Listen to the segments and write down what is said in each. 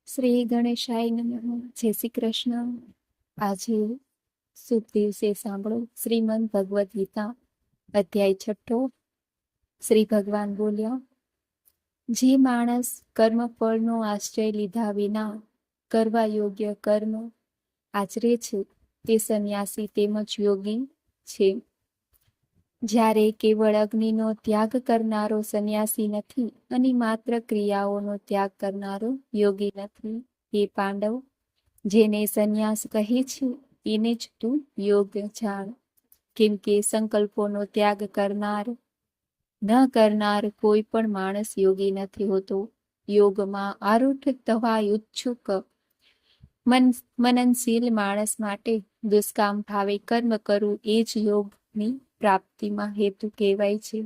શ્રી ગણેશાય નમઃ. જય શ્રી કૃષ્ણ. આજે શુભ દિવસે સાંભળો શ્રીમદ ભગવદ્ ગીતા અધ્યાય 6. શ્રી ભગવાન બોલ્યા, જે માણસ કર્મફળનો આશ્રય લીધા વિના કરવા યોગ્ય કર્મ આચરે છે તે સંન્યાસી તેમજ યોગી છે. જ્યારે કેવળ અગ્નિનો ત્યાગ કરનારો સંન્યાસી નથી અને માત્ર ક્રિયાઓનો ત્યાગ કરનારો યોગી નથી. હે પાંડવ, જેને સંન્યાસ કહે છે એને જ તું યોગ જાણ. કેમ કે સંકલ્પોનો ત્યાગ ન કરનાર કોઈ પણ માણસ યોગી નથી હોતો. યોગમાં આરૂઢ થવા ઈચ્છુક મનનશીલ માણસ માટે દુષ્કામ ભાવે કર્મ કરવું એ જ યોગની પ્રાપ્તિમાં હેતુ કહેવાય છે.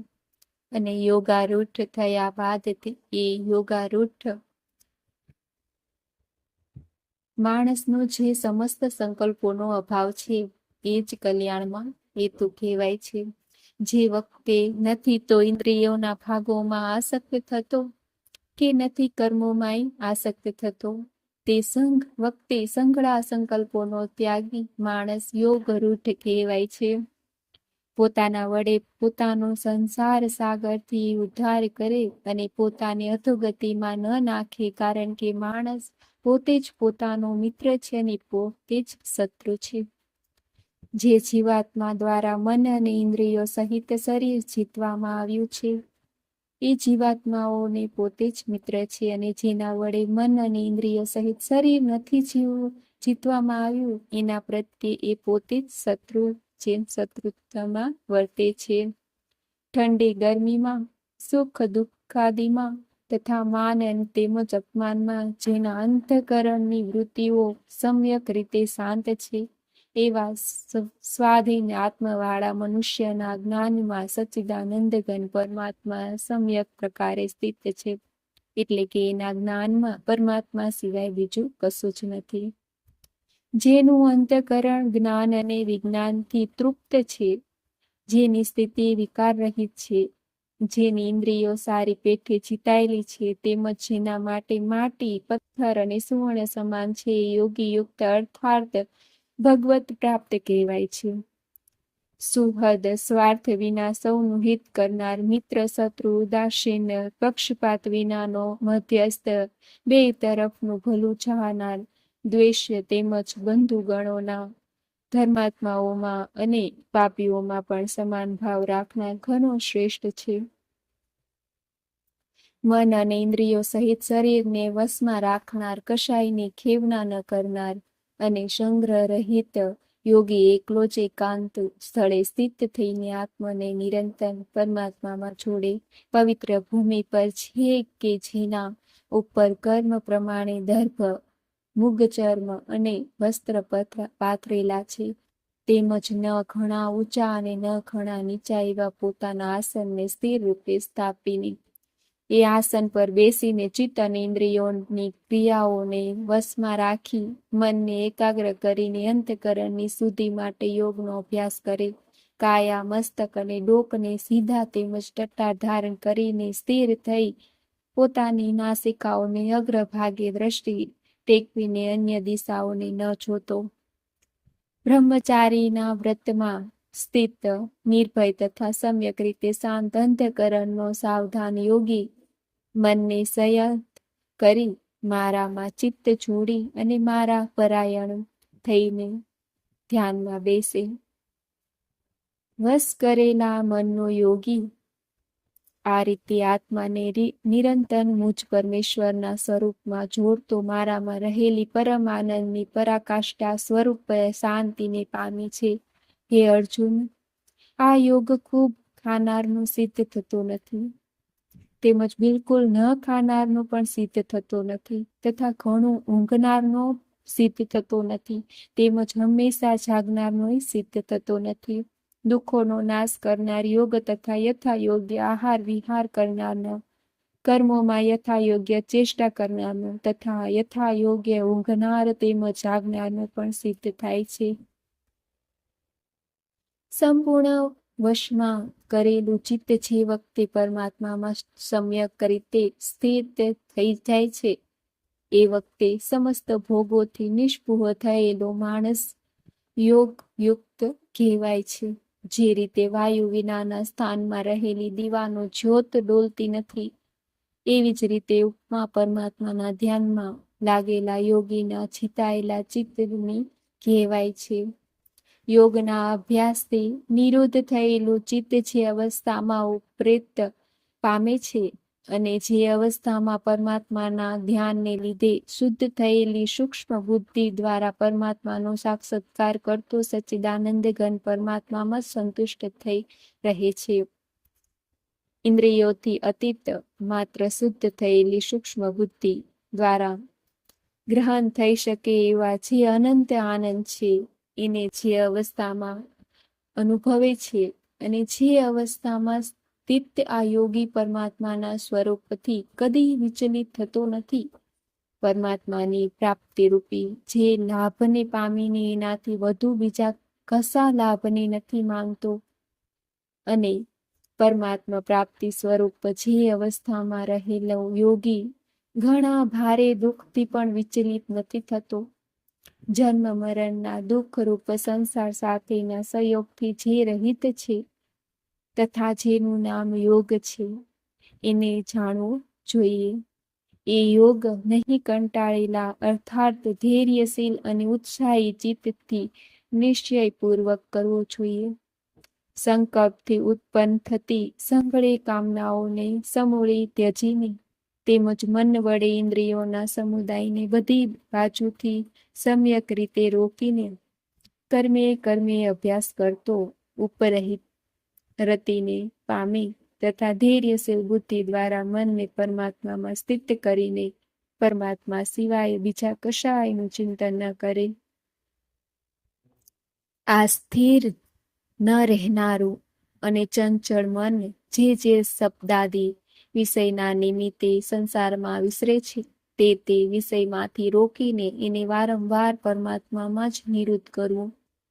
અને યોગારૂઢ થયા બાદ એ યોગારૂઢ માણસનો જે સમસ્ત સંકલ્પોનો અભાવ છે એ જ કલ્યાણમાં હેતુ કહેવાય છે. જે વખતે નથી તો ઇન્દ્રિયોના ભાગોમાં આસક્ત થતો કે નથી કર્મોમાંય આસક્ત થતો, તે વખતે સંઘળા સંકલ્પોનો ત્યાગી માણસ યોગરૂઢ કહેવાય છે. પોતાના વડે પોતાનો સંસાર સાગરથી ઉદ્ધાર કરે અને પોતાને અધોગતિમાં ન નાખે, કારણ કે માણસ પોતે જ પોતાનો મિત્ર છે અને પોતે જ શત્રુ છે. જે જીવાત્મા દ્વારા મન અને ઇન્દ્રિયો સહિત શરીર જીતવામાં આવ્યું છે એ જીવાત્માઓને પોતે જ મિત્ર છે, અને જેના વડે મન અને ઇન્દ્રિયો સહિત શરીર નથી જીતવામાં આવ્યું એના પ્રત્યે એ પોતે જ શત્રુતામાં વર્તે છે. ઠંડી ગરમીમાં, સુખ દુઃખાદિમાં તથા માન તેમજ અપમાનમાં જેના અંતઃકરણની વૃત્તિઓ સમ્યક રીતે શાંત છે, એવા સ્વાધીન આત્મવાળા મનુષ્યના જ્ઞાનમાં સચ્ચિદાનંદ ઘન પરમાત્મા સમ્યક પ્રકારે સ્થિત છે. એટલે કે એના જ્ઞાનમાં પરમાત્મા સિવાય બીજું કશું જ નથી. જેનું અંતઃકરણ જ્ઞાન અને વિજ્ઞાનથી તૃપ્ત છે, જેની સ્થિતિ વિકાર રહિત છે, જેની ઇન્દ્રિયો સારી પેઠે જીતાયેલી છે, તેમજ જેના માટે માટી, પથ્થર અને સુવર્ણ સમાન છે, યોગી યુક્ત અર્થાર્થ ભગવત પ્રાપ્ત કહેવાય છે. સુહદ, સ્વાર્થ વિના સૌનું હિત કરનાર, મિત્ર શત્રુ ઉદાસીન, પક્ષપાત વિનાનો મધ્યસ્થ, બે તરફનું ભલું ચાહનાર, દ્વેષ્ય તેમજ બંધુગણોના ધર્માત્માઓમાં અને પાપીઓમાં પણ સમાન ભાવ રાખનાર ઘણો શ્રેષ્ઠ છે. મન અને ઇન્દ્રિયો સહિત શરીરને વશમાં રાખનાર, કશાયની ખેવના ન કરનાર અને સંગ્રહ રહિત યોગી એકલો જ એકાંત સ્થળે સ્થિત થઈને આત્મને નિરંતર પરમાત્મામાં જોડે. પવિત્ર ભૂમિ પર છે કે જેના ઉપર કર્મ પ્રમાણે દર્ભ, મુગચર્મ અને વસ્ત્ર પાથરેલા છે, તેમજ ન ઘણા ઊંચા અને ન ઘણા નીચા એવા પોતાના આસનને સ્થિર રૂપે સ્થાપીને એ આસન પર બેસીને ચિત્ત અને ઇન્દ્રિયોની ક્રિયાઓને વશમાં રાખી મનને એકાગ્ર કરીને અંતઃકરણની શુદ્ધિ માટે યોગનો અભ્યાસ કરે. કાયા, મસ્તક અને ડોકને સીધા તેમજ ટટ્ટાર ધારણ કરીને સ્થિર થઈ પોતાની નાસિકાઓને અગ્રભાગે દ્રષ્ટિ ટેકવીને અન્ય દિશાઓને ન જોતો, બ્રહ્મચારીના વ્રતમાં સ્થિત, નિર્ભય તથા સમ્યક રીતે શાંત અંતઃકરણનો સાવધાન યોગી મનને સંયત કરી મારામાં ચિત્ત જોડી અને મારા પરાયણ થઈને ધ્યાનમાં બેસે. વશ કરેલા મનનો યોગી આ રીતે આત્માને નિરંતર મુજ પરમેશ્વરના સ્વરૂપમાં જોડતો મારામાં રહેલી પરમ આનંદની પરાકાષ્ઠા સ્વરૂપ શાંતિને પામી છે. હે અર્જુન, આ યોગ ખૂબ ખાનારનો સિદ્ધ થતો નથી, તેમજ બિલકુલ ન ખાનારનો પણ સિદ્ધ થતો નથી, તથા ઘણું ઊંઘનારનો સિદ્ધ થતો નથી, તેમજ હંમેશા જાગનારનો સિદ્ધ થતો નથી. દુઃખોનો નાશ કરનાર યોગ તથા યથાયોગ્ય આહાર વિહાર કરનારનો, કર્મોમાં યથાયોગ્ય ચેષ્ટા કરનારનો તથા યથાયોગ્ય ઊંઘનાર તેમજ જાગનારનો પણ સિદ્ધ થાય છે. સંપૂર્ણ વશમાં કરેલું ચિત્ત જે વખતે પરમાત્મામાં સમ્યક રીતે સ્થિત થઈ જાય છે એ વખતે સમસ્ત ભોગોથી નિષ્પૃહ થયેલો માણસ યોગ યુક્ત કહેવાય છે. જે રીતે વાયુ વિનાના સ્થાનમાં રહેલી દીવાનો જ્યોત ડોલતી નથી, એવી જ રીતે ઉપમા પરમાત્માના ધ્યાનમાં લાગેલા યોગીના ચિતાયેલા ચિત્તની કહેવાય છે. યોગના અભ્યાસથી નિરુદ્ધ થયેલું ચિત્ત જે અવસ્થામાં ઉપરેત પામે છે અને જે અવસ્થામાં પરમાત્માના ધ્યાનને લીધે શુદ્ધ થયેલી સૂક્ષ્મ બુદ્ધિ દ્વારા પરમાત્માનો સાક્ષાત્કાર કરતો સચ્ચિદાનંદ ઘન પરમાત્મામાં સંતુષ્ટ થઈ રહે છે. ઇન્દ્રિયોથી અતીત માત્ર શુદ્ધ થયેલી સૂક્ષ્મ બુદ્ધિ દ્વારા ગ્રહણ થઈ શકે એવા જે અનંત આનંદ છે, એને જે અવસ્થામાં અનુભવે છે અને જે અવસ્થામાં સ્થિત આ યોગી પરમાત્માના સ્વરૂપથી કદી વિચલિત થતો નથી, પરમાત્માની પ્રાપ્તિ રૂપી જે લાભને પામીને એનાથી વધુ બીજા કશા લાભને નથી માંગતો અને પરમાત્મા પ્રાપ્તિ સ્વરૂપ જે અવસ્થામાં રહેલો યોગી ઘણા ભારે દુઃખથી પણ વિચલિત નથી થતો. જન્મ મરણના દુઃખરૂપ સંસાર સાથેના સંયોગથી જે રહિત છે તથા જેનું નામ યોગ છે, એને જાણવું જોઈએ. એ યોગ નહીં કંટાળેલા અર્થાત ધૈર્યશીલ અને ઉત્સાહી ચિત્તથી નિશ્ચયપૂર્વક કરવો જોઈએ. સંકલ્પથી ઉત્પન્ન થતી સંઘળી કામનાઓને સમૂળે ત્યજીને તેમજ મન વડે ઇન્દ્રિયોના સમુદાયને બધી બાજુથી સમ્યક રીતે રોકીને કર્મે અભ્યાસ કરતો ઉપરહિત રતિને પામી તથા ધૈર્યશીલ બુદ્ધિ દ્વારા મનને પરમાત્મામાં સ્થિત કરીને પરમાત્મા સિવાય બીજા કશાયનું ચિંતન ન કરે. આ સ્થિર ન રહેનારું અને ચંચળ મન જે શબ્દાદી વિષયના નિમિત્તે સંસારમાં વિસરે છે, તે વિષયમાંથી રોકીને એને વારંવાર પરમાત્મામાં જ નિરુદ્ધ કરવું.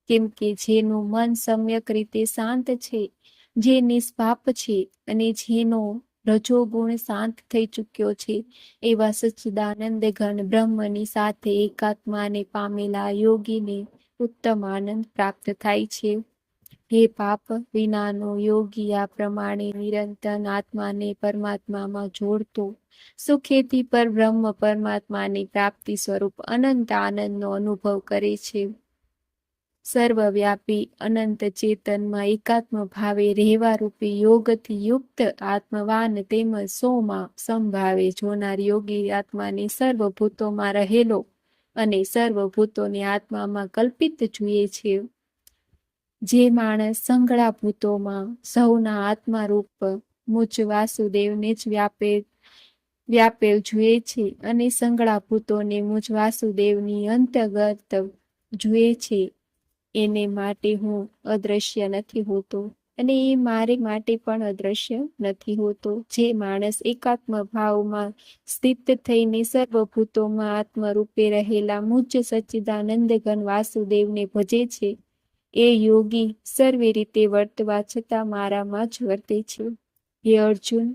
કેમ કે જેનું મન સમ્યક રીતે શાંત છે, જે નિષ્પાપ છે અને જેનો રજોગુણ શાંત થઈ ચૂક્યો છે, એવા સચ્ચિદાનંદ ઘન બ્રહ્મની સાથે એકાત્માને પામેલા યોગીને ઉત્તમ આનંદ પ્રાપ્ત થાય છે. હે પાપ વિનાનો યોગી આ પ્રમાણે નિરંતર આત્માને પરમાત્મામાં જોડતો સુખેથી પર બ્રહ્મ પરમાત્માની પ્રાપ્તિ સ્વરૂપ અનંત આનંદનો અનુભવ કરે છે. સર્વવ્યાપી અનંત ચેતનમાં એકાત્મ ભાવે રહેવા રૂપી યોગથી યુક્ત આત્મવાન તેમજ સોમાં સમભાવે જોનાર યોગી આત્માને સર્વભૂતોમાં રહેલો અને સર્વભૂતોને આત્મામાં કલ્પિત જુએ છે. જે માણસ સંઘળા ભૂતોમાં સૌના આત્મારૂપ મુજ વાસુદેવને જ વ્યાપેલ જુએ છે અને સંઘળા ભૂતોને મુજ વાસુદેવની અંતર્ગત જુએ છે, એને માટે હું અદ્રશ્ય નથી હોતો અને એ મારે માટે પણ અદ્રશ્ય નથી હોતો. જે માણસ એકાત્મ ભાવમાં સ્થિત થઈને સર્વભૂતોમાં આત્મરૂપે રહેલા મુજ સચ્ચિદાનંદ ઘન વાસુદેવને ભજે છે, એ યોગી સર્વે રીતે વર્તવા છતાં મારામાં જ વર્તે છે. હે અર્જુન,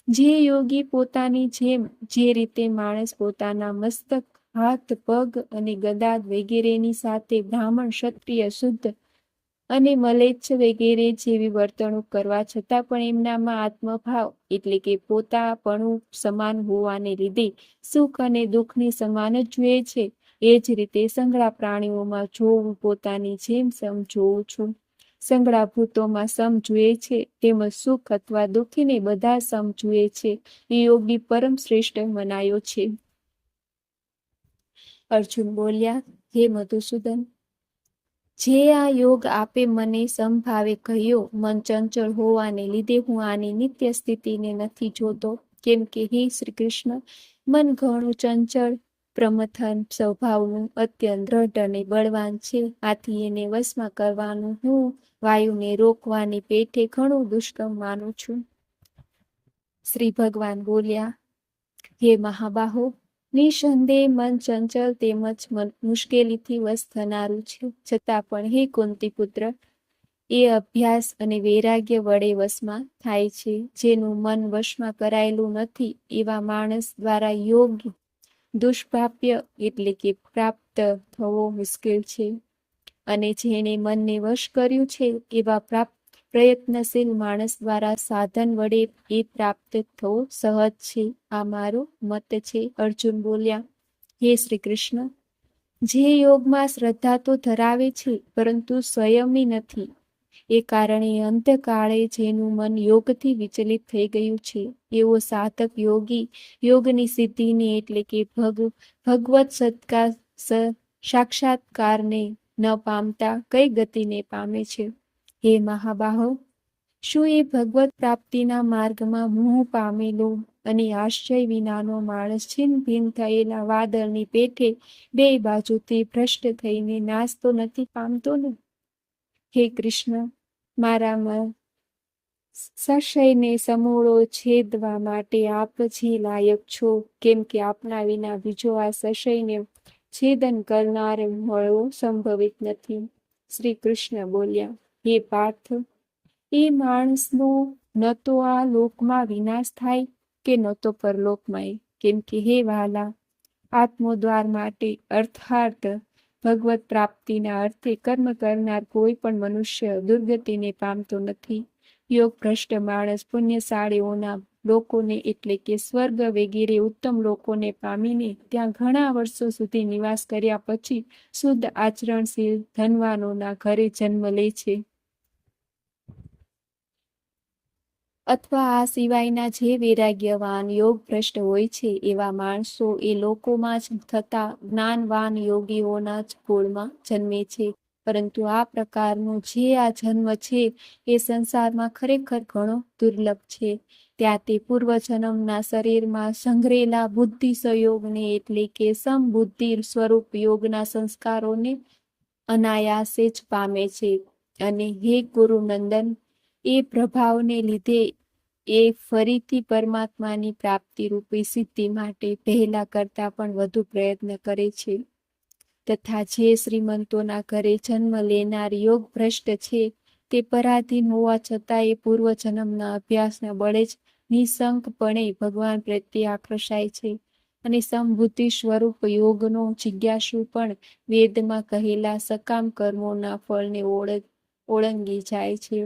જે યોગી પોતાની જેમ જે રીતે માણસ પોતાના મસ્તક, હાથ, પગ અને ગદા વગેરેની સાથે બ્રાહ્મણ, ક્ષત્રિય, શુદ્ધ અને મલેચ્છ વગેરે જેવી વર્તણૂક કરવા છતાં પણ એમનામાં આત્મભાવ એટલે કે પોતાપણું સમાન હોવાને લીધે સુખ અને દુઃખની સમાન જ જુએ છે, એ જ રીતે સંઘળા પ્રાણીઓમાં જોવું પોતાની જેમ સમ જોઉં છું. સંઘળા ભૂતોમાં સમ જુએ છે તેમજ સુખ અથવા દુઃખીને બધા સમ જુએ છે, એ યોગી પરમ શ્રેષ્ઠ મનાયો છે. અર્જુન બોલ્યા, હે મધુસૂદન, જે આ યોગ આપે મને સમભાવે કહ્યો, મન ચંચળ હોવાને લીધે હું આની નિત્ય સ્થિતિને નથી જોતો. કેમ કે હે શ્રી કૃષ્ણ, મન ઘણું ચંચળ પ્રમથન સ્વભાવનું અત્યંત દ્રઢ અને બળવાન છે. આથી એને વશમાં કરવાનું હું વાયુને રોકવાની પેઠે ઘણું દુષ્કર્મ માનું છું. શ્રી ભગવાન બોલ્યા, હે મહાબાહો, નિસંદેહ મન ચંચળ તેમજ મુશ્કેલીથી વશ થનારું છે. છતાં પણ હે કુંતી પુત્ર, એ અભ્યાસ અને વૈરાગ્ય વડે વશમાં થાય છે. જેનું મન વશમાં કરાયેલું નથી એવા માણસ દ્વારા યોગ દુષ્પ્રાપ્ય એટલે કે પ્રાપ્ત થવો મુશ્કેલ છે, અને જેણે મનને વશ કર્યું છે એવા પ્રયત્નશીલ માણસ દ્વારા સાધન વડે એ પ્રાપ્ત થવું સહજ છે. આ મારો મત છે. અર્જુન બોલ્યા, હે શ્રી કૃષ્ણ, જે યોગમાં શ્રદ્ધા તો ધરાવે છે પરંતુ સંયમી નથી, એ કારણે અંતકાળે જેનું મન યોગથી વિચલિત થઈ ગયું છે, એવો સાધક યોગી યોગની સિદ્ધિને એટલે કે ભગવત સાક્ષાત્કારને ન પામતા કઈ ગતિને પામે છે? હે મહાબાહો, શું એ ભગવત પ્રાપ્તિના માર્ગમાં મોહ પામેલો અને આશ્ચર્ય વિનાનો માણસ છિન્ન ભિન્ન થયેલા વાદળની પેઠે બે બાજુથી ભ્રષ્ટ થઈને નાશ તો નથી પામતો ને? હે કૃષ્ણ, મારામાં સંશયને સમૂળો છેદવા માટે આપ જ લાયક છો, કેમ કે આપના વિના બીજો આ સંશયને છેદન કરનાર મળવો સંભવિત નથી. શ્રી કૃષ્ણ બોલ્યા, હે પાર્થ, એ માણસનો ન તો આ લોકમાં વિનાશ થાય કે ન તો પરલોકમાં, કેમ કે હે વહાલા, આત્મોદ્ધાર માટે અર્થાત ભગવત પ્રાપ્તિના અર્થે કર્મ કરનાર કોઈ પણ મનુષ્ય દુર્ગતિને પામતો નથી. યોગ ભ્રષ્ટ માણસ પુણ્યશાળીઓના લોકોને એટલે કે સ્વર્ગ વગેરે ઉત્તમ લોકોને પામીને ત્યાં ઘણા વર્ષો સુધી નિવાસ કર્યા પછી શુદ્ધ આચરણશીલ ધનવાનોના ઘરે જન્મ લે છે. અથવા આ સિવાયના જે વૈરાગ્યવાન યોગ ભ્રષ્ટ હોય છે એવા માણસો એ લોકોમાં જ થતા જ્ઞાનવાન યોગીઓના જ કુળમાં જન્મે છે. પરંતુ આ પ્રકારનો જે આ જન્મ છે એ સંસારમાં ખરેખર ઘણો દુર્લભ છે. ત્યાં તે પૂર્વજન્મના શરીરમાં સંઘરેલા બુદ્ધિ સંયોગને એટલે કે સમબુદ્ધિ સ્વરૂપ યોગના સંસ્કારોને અનાયાસે જ પામે છે. અને હે ગુરુનંદન, એ પ્રભાવને લીધે એ ફરીથી પરમાત્માની પ્રાપ્તિ રૂપી સિદ્ધિ માટે પહેલા કરતા પણ વધુ પ્રયત્ન કરે છે. તથા જે શ્રીમંતોના ઘરે જન્મ લેનાર યોગ ભ્રષ્ટ છે તે પરાધીન હોવા છતાં એ પૂર્વજન્મના અભ્યાસના બળે જ નિઃશંકપણે ભગવાન પ્રત્યે આકર્ષાય છે, અને સમબુદ્ધિ સ્વરૂપ યોગનો જિજ્ઞાસુ પણ વેદમાં કહેલા સકામ કર્મોના ફળને ઓળંગી જાય છે.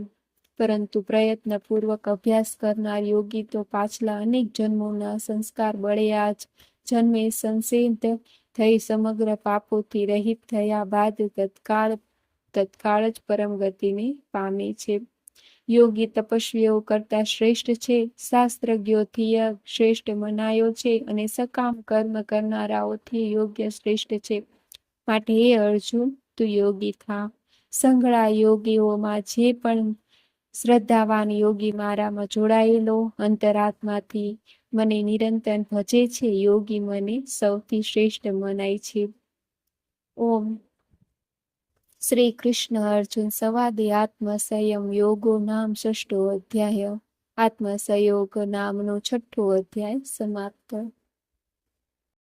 પરંતુ પ્રયત્નપૂર્વક અભ્યાસ કરનાર યોગી તો પાછલા અનેક જન્મોના સંસ્કાર બળે આ જ જન્મે સંસિદ્ધ થઈ સમગ્ર પાપોથી રહિત થયા બાદ તત્કાળ જ પરમ ગતિને પામે છે. યોગી તપસ્વીઓ કરતા શ્રેષ્ઠ છે, શાસ્ત્રજ્ઞોથી શ્રેષ્ઠ મનાયો છે, અને સકામ કર્મ કરનારાઓથી યોગ્ય શ્રેષ્ઠ છે. માટે હે અર્જુન, તું યોગી થા. સંઘળા યોગીઓમાં જે પણ શ્રદ્ધાવાન યોગી મારામાં જોડાયેલો અંતરાત્માથી મને નિરંતર ભજે છે, યોગી મને સૌથી શ્રેષ્ઠ મનાય છે. ઓમ. શ્રી કૃષ્ણ અર્જુન સંવાદે આત્મસંયમ યોગો નામ 6ઠો અધ્યાય. આત્મસંયોગ નામનો 6ઠ્ઠો અધ્યાય સમાપ્ત.